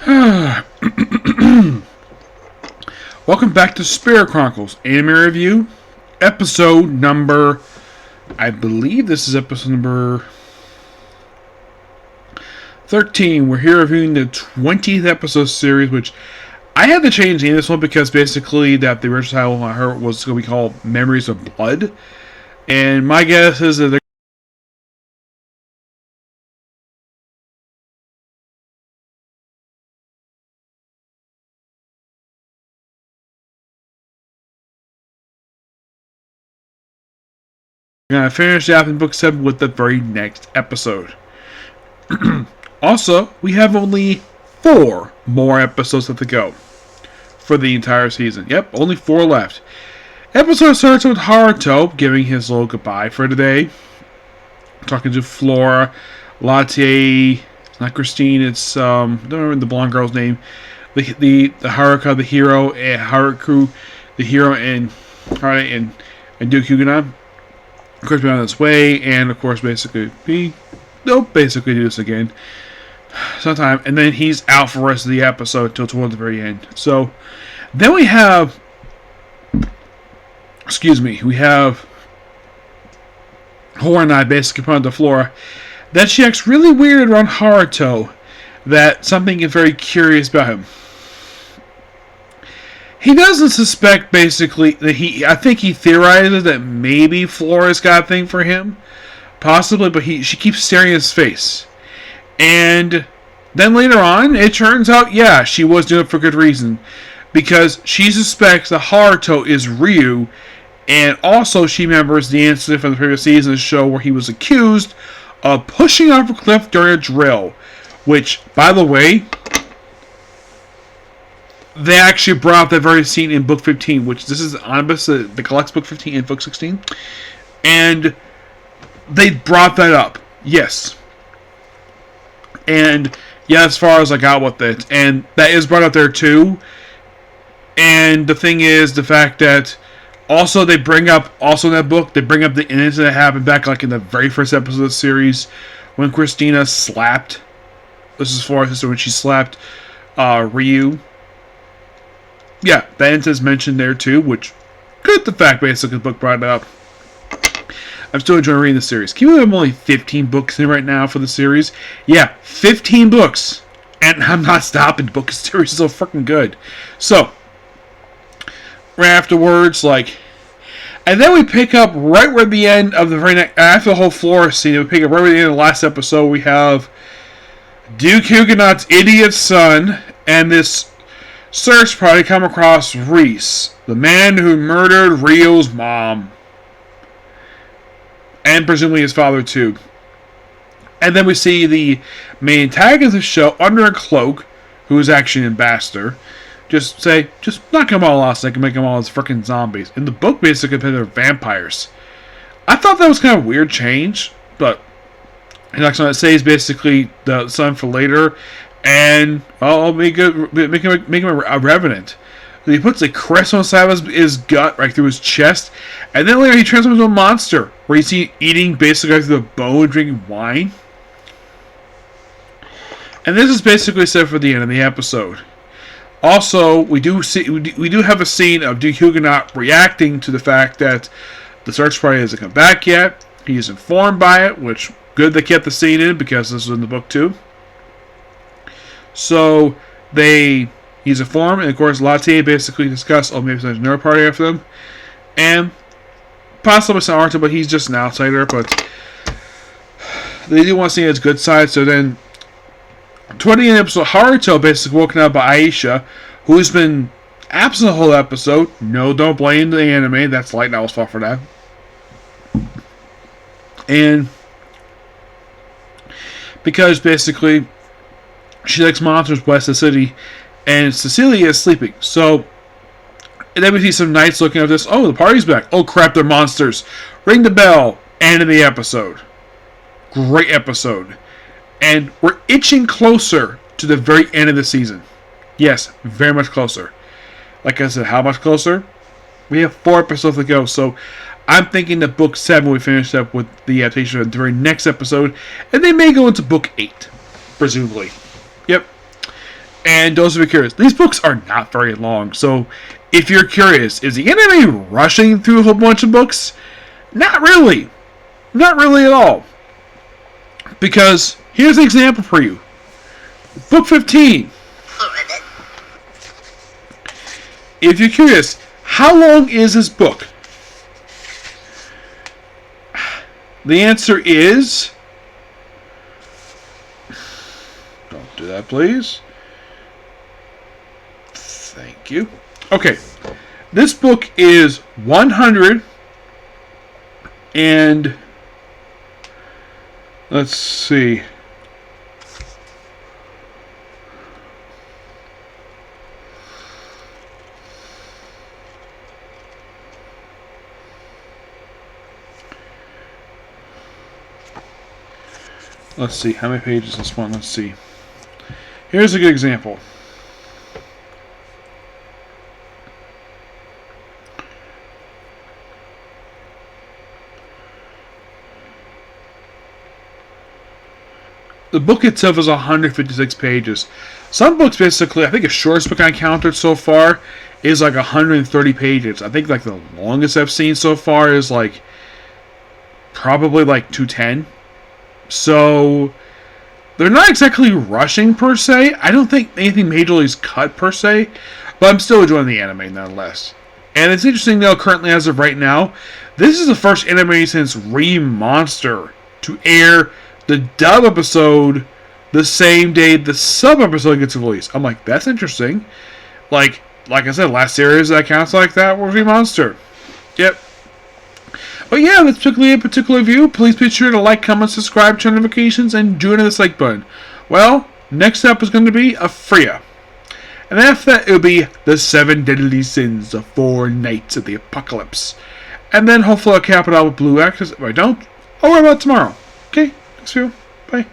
Welcome back to Seirei Chronicles Anime Review, episode number, I believe this is episode number 13. We're here reviewing the 20th episode series, which I had to change the name of this one because basically that the original title I heard was going to be called Memories of Blood. And my guess is that they're going to finish out in book 7 with the very next episode. Also, we have only 4 more episodes left to go for the entire season. Yep, only 4 left. Episode starts with Haruto giving his little goodbye for today. Talking to Flora, Latte, not Christine, it's, I don't remember the blonde girl's name. The Haruka, the hero, and Haruku, the hero, and Duke Huguenot. Of course, be on its way, and of course, basically do this again sometime, and then he's out for the rest of the episode until towards the very end. So then we have Horanai basically put on the floor that she acts really weird around Haruto, that something is very curious about him. He doesn't suspect, basically, that I think he theorizes that maybe Flora's got a thing for him. Possibly, but she keeps staring at his face. And then later on, it turns out, yeah, she was doing it for good reason. Because she suspects that Haruto is Ryu, and also she remembers the incident from the previous season of the show where he was accused of pushing off a cliff during a drill. Which, by the way, they actually brought up that very scene in book 15, which this is omnibus that collects book 15 and book 16. And they brought that up. Yes. And yeah, as far as I got with it. And that is brought up there too. And the thing is, the fact that also they bring up, also in that book, they bring up the incident that happened back like in the very first episode of the series when Christina slapped, this is for her, when she slapped Ryu. Yeah, that incident is mentioned there too, which good the fact basically the book brought it up. I'm still enjoying reading the series. Can you believe I'm only 15 books in right now for the series? Yeah, 15 books. And I'm not stopping. The book series is so freaking good. So, right afterwards, and then we pick up right where the end of the very next, after the whole Flora scene, we pick up right where the end of the last episode, we have Duke Huguenot's idiot son and this search party come across Reese, the man who murdered Rio's mom. And presumably his father too. And then we see the main antagonist of the show, under a cloak, who is actually an ambassador, just knock them all out so they can make them all as freaking zombies. In the book, basically, they're vampires. I thought that was kind of a weird change, but the next one that says basically the son for later, and I'll make him a revenant. He puts a crest on the side of his gut, right through his chest, and then later he transforms into a monster, where you see eating basically through the bone, drinking wine. And this is basically set for the end of the episode. Also, we do have a scene of Duke Huguenot reacting to the fact that the search party hasn't come back yet. He is informed by it, which good they kept the scene in because this was in the book too. So he's informed, and of course Latte basically discussed, maybe there's another party after them, and possibly some Arthur, but he's just an outsider. But they do want to see his good side. So then, 20th episode, Haruto basically woken up by Aisha, who's been absent the whole episode. No, don't blame the anime. That's light novel's fault for that. And because basically she likes monsters west of the city, and Cecilia is sleeping. So and then we see some knights looking at this. Oh, the party's back. Oh crap, they're monsters. Ring the bell. End of the episode. Great episode. And we're inching closer to the very end of the season. Yes, very much closer. Like I said, how much closer? We have 4 episodes to go, so I'm thinking that book 7 we finish up with the adaptation of the very next episode, and they may go into book 8, presumably. Yep. And those who are curious, these books are not very long. So if you're curious, is the anime rushing through a whole bunch of books? Not really. Not really at all. Because here's an example for you. Book 15. If you're curious, how long is this book? The answer is... Don't do that, please. Thank you. Okay. This book is 100 and... Let's see. Let's see, how many pages is this one? Let's see. Here's a good example. The book itself is 156 pages. Some books basically, I think the shortest book I encountered so far is like 130 pages. I think like the longest I've seen so far is like probably like 210. So they're not exactly rushing per se. I don't think anything majorly is cut per se, but I'm still enjoying the anime nonetheless. And it's interesting though, currently as of right now, this is the first anime since Re-Monster to air the dub episode the same day the sub episode gets released. I'm like, that's interesting. Like I said, last series that counts like that was Re-Monster. Yep. But yeah, that's a particular review. Please be sure to like, comment, subscribe, turn notifications, and join the like button. Well, next up is going to be a Freya. And after that, it'll be the 7 Deadly Sins, the 4 Nights of the Apocalypse. And then hopefully I'll cap it out with Blue Axis. If I don't, I'll worry about it tomorrow. Okay, thanks for you. Bye.